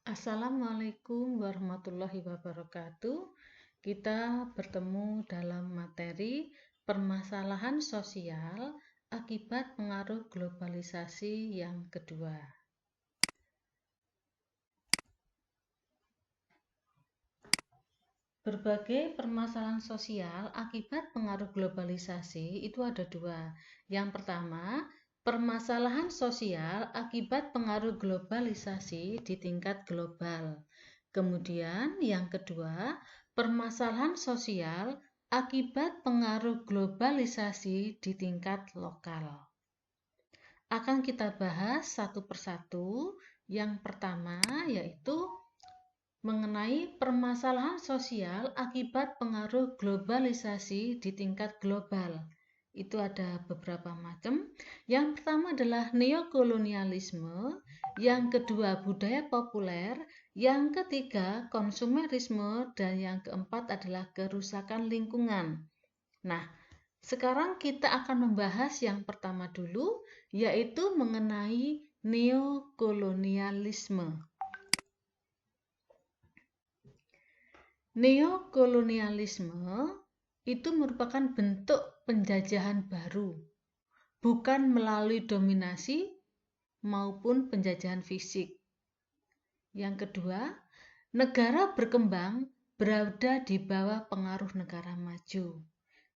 Assalamualaikum warahmatullahi wabarakatuh. Kita bertemu dalam materi permasalahan sosial akibat pengaruh globalisasi yang kedua. Berbagai permasalahan sosial akibat pengaruh globalisasi itu ada dua. Yang pertama, permasalahan sosial akibat pengaruh globalisasi di tingkat global. Kemudian yang kedua, permasalahan sosial akibat pengaruh globalisasi di tingkat lokal. Akan kita bahas satu persatu. Yang pertama yaitu mengenai permasalahan sosial akibat pengaruh globalisasi di tingkat global. Itu ada beberapa macam. Yang pertama adalah neokolonialisme, yang kedua budaya populer, yang ketiga konsumerisme, dan yang keempat adalah kerusakan lingkungan. Nah, sekarang kita akan membahas yang pertama dulu, yaitu mengenai neokolonialisme. Neokolonialisme itu merupakan bentuk penjajahan baru, bukan melalui dominasi maupun penjajahan fisik. Yang kedua, negara berkembang berada di bawah pengaruh negara maju.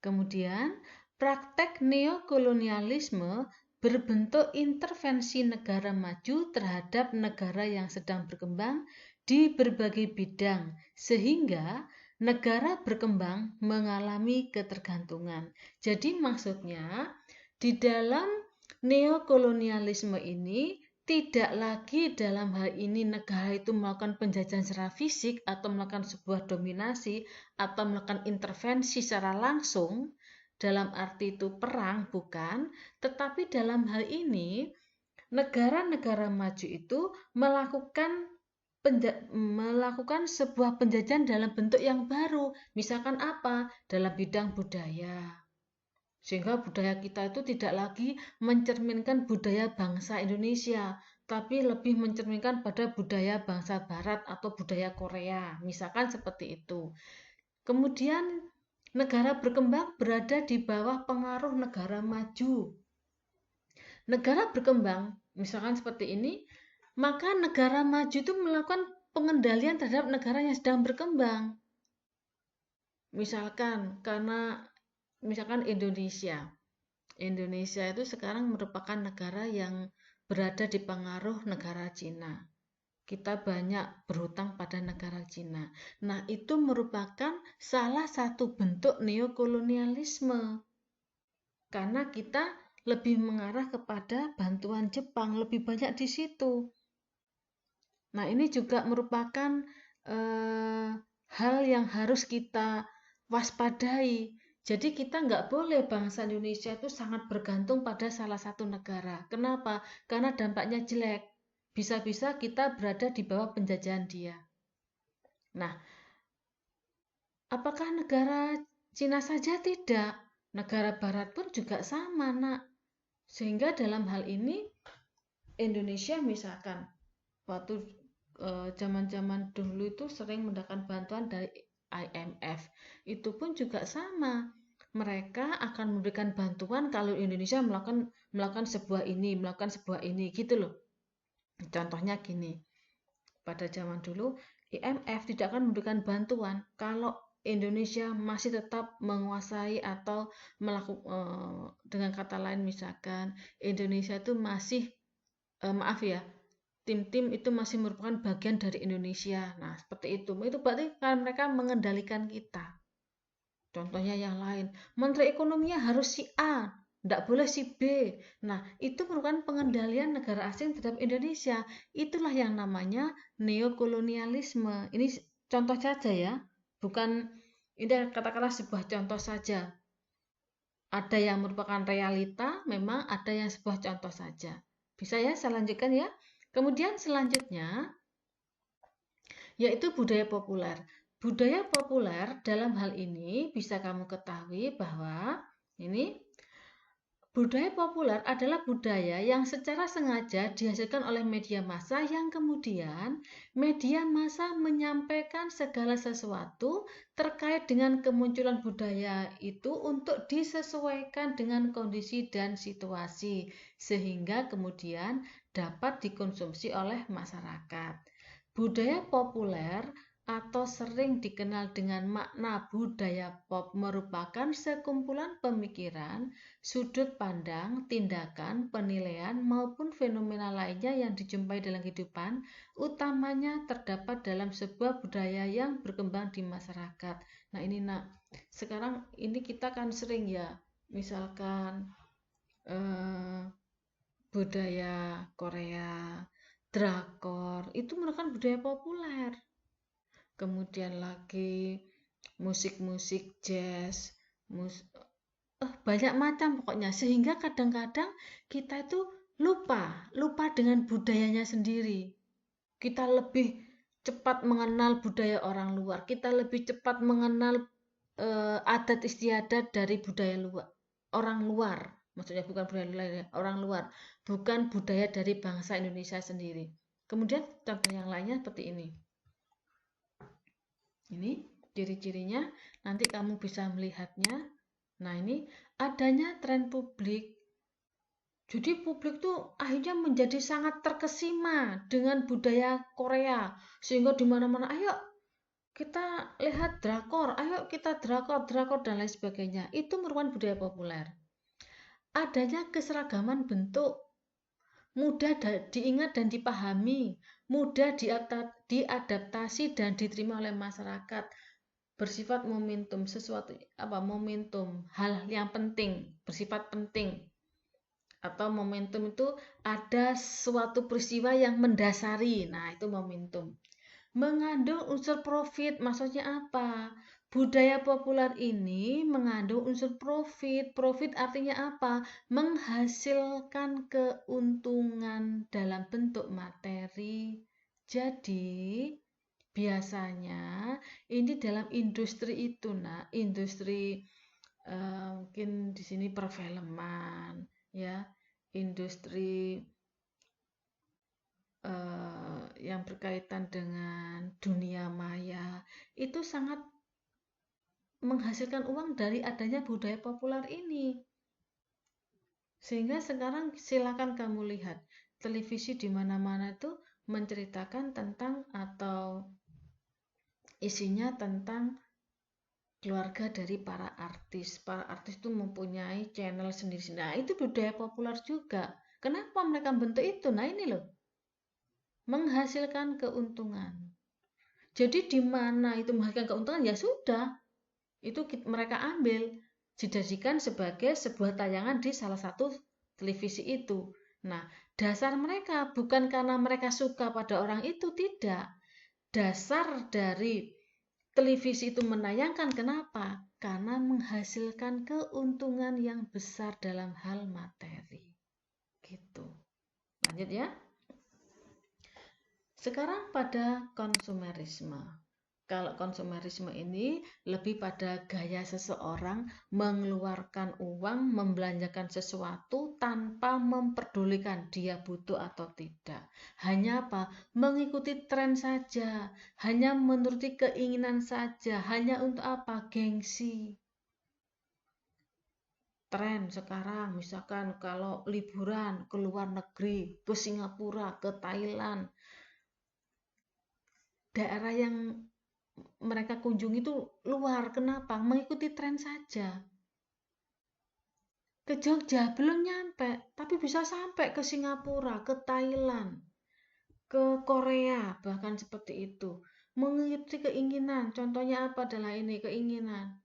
Kemudian, praktek neokolonialisme berbentuk intervensi negara maju terhadap negara yang sedang berkembang di berbagai bidang, sehingga negara berkembang mengalami ketergantungan. Jadi maksudnya, di dalam neokolonialisme ini tidak lagi dalam hal ini negara itu melakukan penjajahan secara fisik atau melakukan sebuah dominasi atau melakukan intervensi secara langsung, dalam arti itu perang, bukan, tetapi dalam hal ini negara-negara maju itu melakukan sebuah penjajahan dalam bentuk yang baru. Misalkan apa? Dalam bidang budaya. Sehingga budaya kita itu tidak lagi mencerminkan budaya bangsa Indonesia, tapi lebih mencerminkan pada budaya bangsa Barat atau budaya Korea. Misalkan seperti itu. Kemudian negara berkembang berada di bawah pengaruh negara maju. Negara berkembang, misalkan seperti ini, maka negara maju itu melakukan pengendalian terhadap negara yang sedang berkembang. Misalkan Indonesia itu sekarang merupakan negara yang berada di pengaruh negara Cina. Kita banyak berhutang pada negara Cina. Nah, itu merupakan salah satu bentuk neokolonialisme. Karena kita lebih mengarah kepada bantuan Jepang, lebih banyak di situ. Nah, ini juga merupakan hal yang harus kita waspadai. Jadi kita nggak boleh bangsa Indonesia itu sangat bergantung pada salah satu negara. Kenapa? Karena dampaknya jelek. Bisa-bisa kita berada di bawah penjajahan dia. Nah, apakah negara Cina saja? Tidak. Negara Barat pun juga sama, nak. Sehingga dalam hal ini, Indonesia misalkan, waktu zaman-zaman dulu itu sering mendapatkan bantuan dari IMF. Itu pun juga sama. Mereka akan memberikan bantuan kalau Indonesia melakukan sebuah ini gitu loh. Contohnya gini. Pada zaman dulu IMF tidak akan memberikan bantuan kalau Indonesia masih tetap menguasai atau dengan kata lain misalkan Indonesia itu masih tim-tim itu masih merupakan bagian dari Indonesia. Nah, seperti itu. Itu berarti kan mereka mengendalikan kita. Contohnya yang lain, Menteri Ekonominya harus si A, tidak boleh si B. Nah, itu merupakan pengendalian negara asing terhadap Indonesia. Itulah yang namanya neokolonialisme. Ini contoh saja ya, bukan ini katakanlah sebuah contoh saja. Ada yang merupakan realita, memang ada yang sebuah contoh saja. Bisa ya, saya lanjutkan ya. Kemudian selanjutnya, yaitu budaya populer. Budaya populer dalam hal ini bisa kamu ketahui bahwa ini Budaya populer adalah budaya yang secara sengaja dihasilkan oleh media massa yang kemudian media massa menyampaikan segala sesuatu terkait dengan kemunculan budaya itu untuk disesuaikan dengan kondisi dan situasi sehingga kemudian dapat dikonsumsi oleh masyarakat. Budaya populer atau sering dikenal dengan makna budaya pop merupakan sekumpulan pemikiran, sudut pandang, tindakan, penilaian, maupun fenomena lainnya yang dijumpai dalam kehidupan, utamanya terdapat dalam sebuah budaya yang berkembang di masyarakat. Nah ini sekarang ini kita kan sering ya, misalkan budaya Korea, drakor, itu merupakan budaya populer. Kemudian lagi musik-musik jazz, banyak macam pokoknya, sehingga kadang-kadang kita itu lupa dengan budayanya sendiri. Kita lebih cepat mengenal budaya orang luar, kita lebih cepat mengenal adat istiadat dari budaya orang luar, maksudnya bukan budaya lain, orang luar, bukan budaya dari bangsa Indonesia sendiri. Kemudian contoh yang lainnya seperti ini. Ini ciri-cirinya, nanti kamu bisa melihatnya. Nah ini adanya tren publik. Jadi publik tuh akhirnya menjadi sangat terkesima dengan budaya Korea. Sehingga di mana-mana, ayo kita lihat drakor, ayo kita drakor dan lain sebagainya. Itu merupakan budaya populer. Adanya keseragaman bentuk, mudah diingat dan dipahami, mudah diadaptasi dan diterima oleh masyarakat, bersifat momentum, momentum, hal yang penting, bersifat penting. Atau momentum itu ada suatu peristiwa yang mendasari, nah itu momentum. Mengandung unsur profit, maksudnya apa? Budaya populer ini mengandung unsur profit. Profit artinya apa? Menghasilkan keuntungan dalam bentuk materi. Jadi biasanya ini dalam industri itu, industri mungkin di sini perfilman, ya, industri yang berkaitan dengan dunia maya itu sangat menghasilkan uang dari adanya budaya populer ini. Sehingga sekarang silakan kamu lihat televisi di mana-mana itu menceritakan tentang atau isinya tentang keluarga dari para artis. Para artis itu mempunyai channel sendiri-sendiri. Nah, itu budaya populer juga. Kenapa mereka bentuk itu? Nah, ini loh. Menghasilkan keuntungan. Jadi di mana itu menghasilkan keuntungan, ya sudah. Itu mereka ambil, dijadikan sebagai sebuah tayangan di salah satu televisi itu. Nah, dasar mereka bukan karena mereka suka pada orang itu, tidak. Dasar dari televisi itu menayangkan, kenapa? Karena menghasilkan keuntungan yang besar dalam hal materi. Gitu. Lanjut ya. Sekarang pada konsumerisme. Kalau konsumerisme ini lebih pada gaya seseorang mengeluarkan uang, membelanjakan sesuatu tanpa memperdulikan dia butuh atau tidak. Hanya apa? Mengikuti tren saja, hanya menuruti keinginan saja, hanya untuk apa? Gengsi. Tren sekarang misalkan kalau liburan ke luar negeri, ke Singapura, ke Thailand, daerah yang mereka kunjungi itu luar. Kenapa? Mengikuti tren saja. Ke Jogja belum nyampe, tapi bisa sampai ke Singapura, ke Thailand, ke Korea, bahkan seperti itu. Mengikuti keinginan. Contohnya apa adalah ini, keinginan.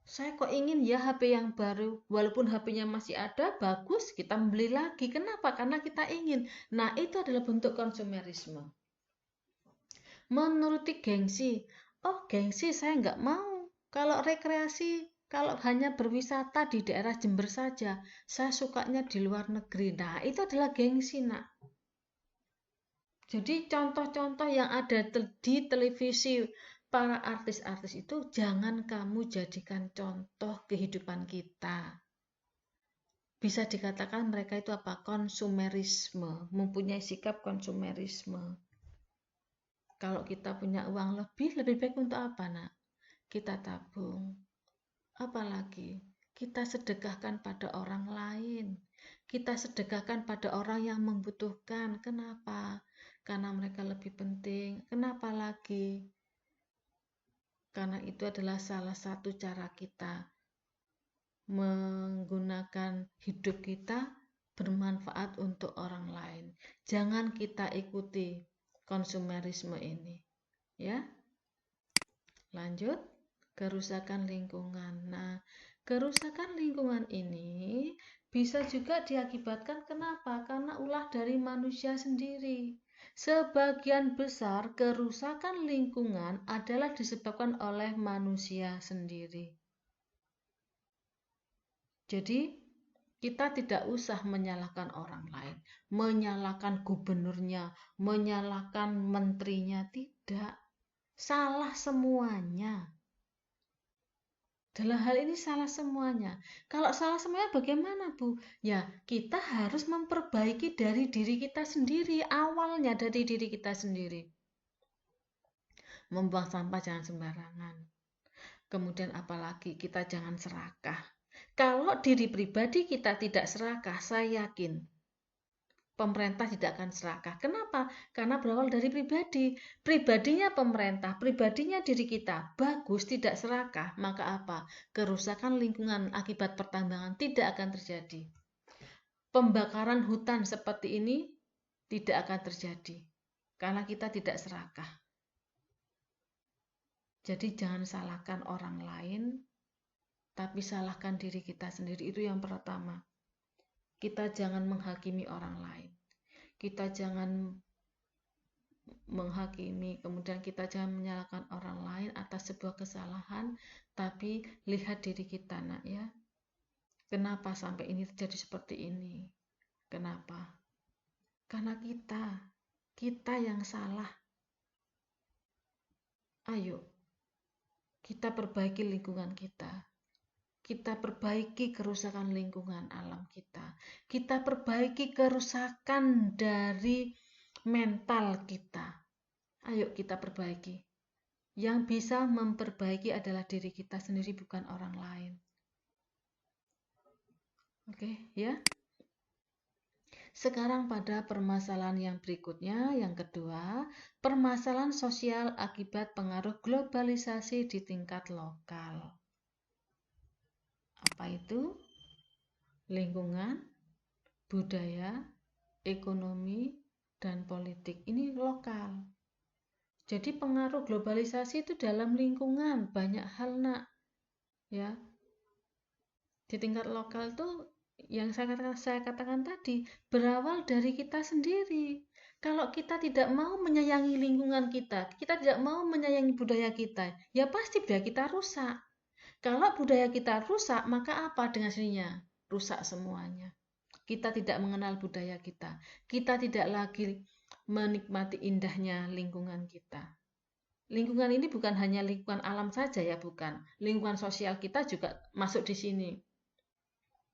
Saya kok ingin ya HP yang baru, walaupun HP-nya masih ada, bagus, kita beli lagi. Kenapa? Karena kita ingin. Nah, itu adalah bentuk konsumerisme. Menuruti gengsi. Oh, gengsi saya nggak mau. Kalau rekreasi, kalau hanya berwisata di daerah Jember saja, saya sukanya di luar negeri. Nah, itu adalah gengsi, nak. Jadi contoh-contoh yang ada di televisi para artis-artis itu jangan kamu jadikan contoh kehidupan kita. bisa dikatakan mereka itu apa? Konsumerisme, mempunyai sikap konsumerisme. Kalau kita punya uang lebih baik untuk apa, Nak? Kita tabung. Apalagi kita sedekahkan pada orang lain. Kita sedekahkan pada orang yang membutuhkan. Kenapa? Karena mereka lebih penting. Kenapa lagi? Karena itu adalah salah satu cara kita menggunakan hidup kita bermanfaat untuk orang lain. Jangan kita ikuti konsumerisme ini. Ya, lanjut. Kerusakan lingkungan. Nah, kerusakan lingkungan ini bisa juga diakibatkan kenapa? Karena ulah dari manusia sendiri. Sebagian besar kerusakan lingkungan adalah disebabkan oleh manusia sendiri. Jadi, kita tidak usah menyalahkan orang lain, menyalahkan gubernurnya, menyalahkan menterinya, tidak. Salah semuanya. Dalam hal ini salah semuanya. Kalau salah semuanya bagaimana, Bu? Ya, kita harus memperbaiki dari diri kita sendiri, awalnya dari diri kita sendiri. Membuang sampah jangan sembarangan. Kemudian apalagi kita jangan serakah. Kalau diri pribadi kita tidak serakah, saya yakin pemerintah tidak akan serakah. Kenapa? Karena berawal dari pribadi. Pribadinya pemerintah, pribadinya diri kita bagus, tidak serakah, maka apa? Kerusakan lingkungan akibat pertambangan tidak akan terjadi. Pembakaran hutan seperti ini tidak akan terjadi karena kita tidak serakah. Jadi jangan salahkan orang lain, tapi salahkan diri kita sendiri. Itu yang pertama. Kita jangan menghakimi orang lain. Kita jangan menghakimi, kemudian kita jangan menyalahkan orang lain atas sebuah kesalahan, tapi lihat diri kita, Nak, ya. Kenapa sampai ini terjadi seperti ini? Kenapa? Karena kita yang salah. Ayo, kita perbaiki lingkungan kita. Kita perbaiki kerusakan lingkungan alam kita. Kita perbaiki kerusakan dari mental kita. Ayo kita perbaiki. Yang bisa memperbaiki adalah diri kita sendiri, bukan orang lain. Oke, ya. Sekarang pada permasalahan yang berikutnya, yang kedua, permasalahan sosial akibat pengaruh globalisasi di tingkat lokal. Apa itu? Lingkungan, budaya, ekonomi, dan politik. Ini lokal. Jadi pengaruh globalisasi itu dalam lingkungan, banyak hal, Nak. Ya. Di tingkat lokal itu yang saya katakan tadi, berawal dari kita sendiri. Kalau kita tidak mau menyayangi lingkungan kita tidak mau menyayangi budaya kita, ya pasti budaya kita rusak. Kalau budaya kita rusak, maka apa dengan sendirinya? Rusak semuanya. Kita tidak mengenal budaya kita. Kita tidak lagi menikmati indahnya lingkungan kita. Lingkungan ini bukan hanya lingkungan alam saja ya, bukan. Lingkungan sosial kita juga masuk di sini.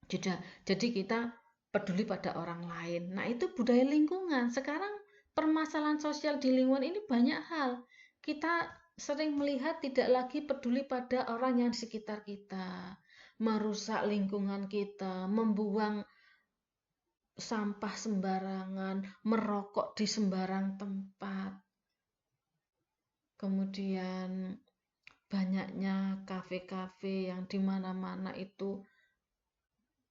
Jadi kita peduli pada orang lain. Nah, itu budaya lingkungan. Sekarang permasalahan sosial di lingkungan ini banyak hal. Kita sering melihat tidak lagi peduli pada orang yang di sekitar kita, merusak lingkungan kita, membuang sampah sembarangan, merokok di sembarang tempat. Kemudian banyaknya kafe-kafe yang di mana-mana itu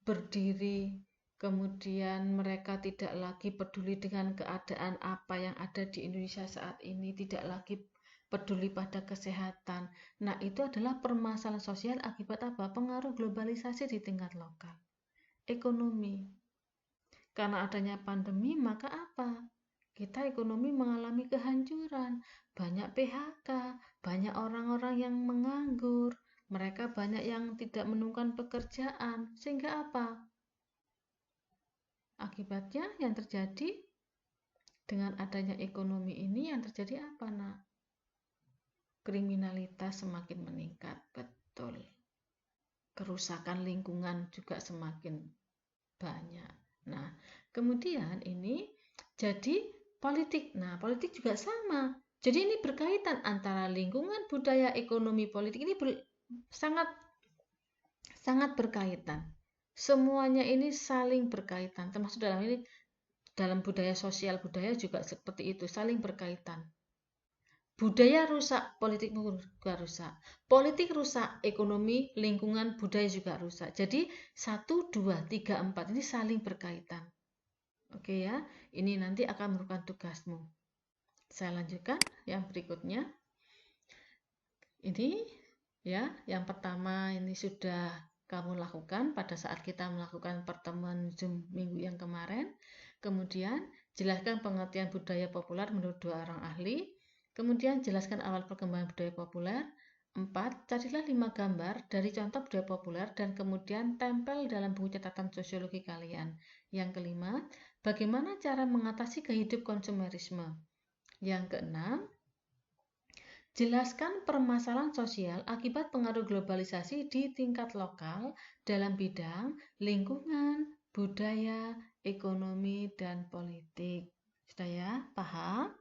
berdiri, kemudian mereka tidak lagi peduli dengan keadaan apa yang ada di Indonesia saat ini, tidak lagi peduli pada kesehatan. Nah, itu adalah permasalahan sosial akibat apa? Pengaruh globalisasi di tingkat lokal. Ekonomi. Karena adanya pandemi, maka apa? Kita ekonomi mengalami kehancuran, banyak PHK, banyak orang-orang yang menganggur, mereka banyak yang tidak menemukan pekerjaan, sehingga apa? Akibatnya yang terjadi dengan adanya ekonomi ini yang terjadi apa, Nak? Kriminalitas semakin meningkat, betul. Kerusakan lingkungan juga semakin Kemudian ini jadi politik. Nah, politik juga sama. Jadi ini berkaitan antara lingkungan, budaya, ekonomi, politik ini sangat sangat berkaitan. Semuanya ini saling berkaitan, termasuk dalam ini dalam budaya sosial budaya juga seperti itu, saling berkaitan. Budaya rusak, politik juga rusak. Politik rusak, ekonomi, lingkungan, budaya juga rusak. Jadi 1, 2, 3, 4 ini saling berkaitan. Oke ya, ini nanti akan merupakan tugasmu. Saya lanjutkan yang berikutnya. Ini ya, yang pertama ini sudah kamu lakukan pada saat kita melakukan pertemuan Zoom minggu yang kemarin. Kemudian, jelaskan pengertian budaya populer menurut 2 orang ahli. Kemudian, jelaskan awal perkembangan budaya populer. 4. Carilah 5 gambar dari contoh budaya populer dan kemudian tempel dalam buku catatan sosiologi kalian. Yang kelima, bagaimana cara mengatasi kehidup konsumerisme. Yang keenam, jelaskan permasalahan sosial akibat pengaruh globalisasi di tingkat lokal dalam bidang lingkungan, budaya, ekonomi, dan politik. Sudah ya? Paham?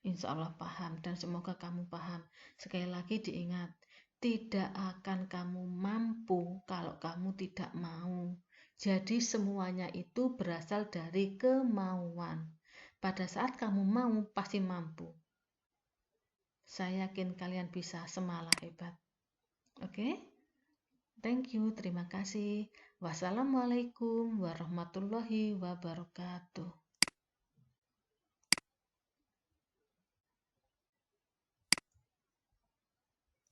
Insya Allah paham dan semoga kamu paham. Sekali lagi diingat, tidak akan kamu mampu kalau kamu tidak mau. Jadi semuanya itu berasal dari kemauan. Pada saat kamu mau, pasti mampu. Saya yakin kalian bisa, semalah hebat. Oke? Thank you, terima kasih. Wassalamualaikum warahmatullahi wabarakatuh.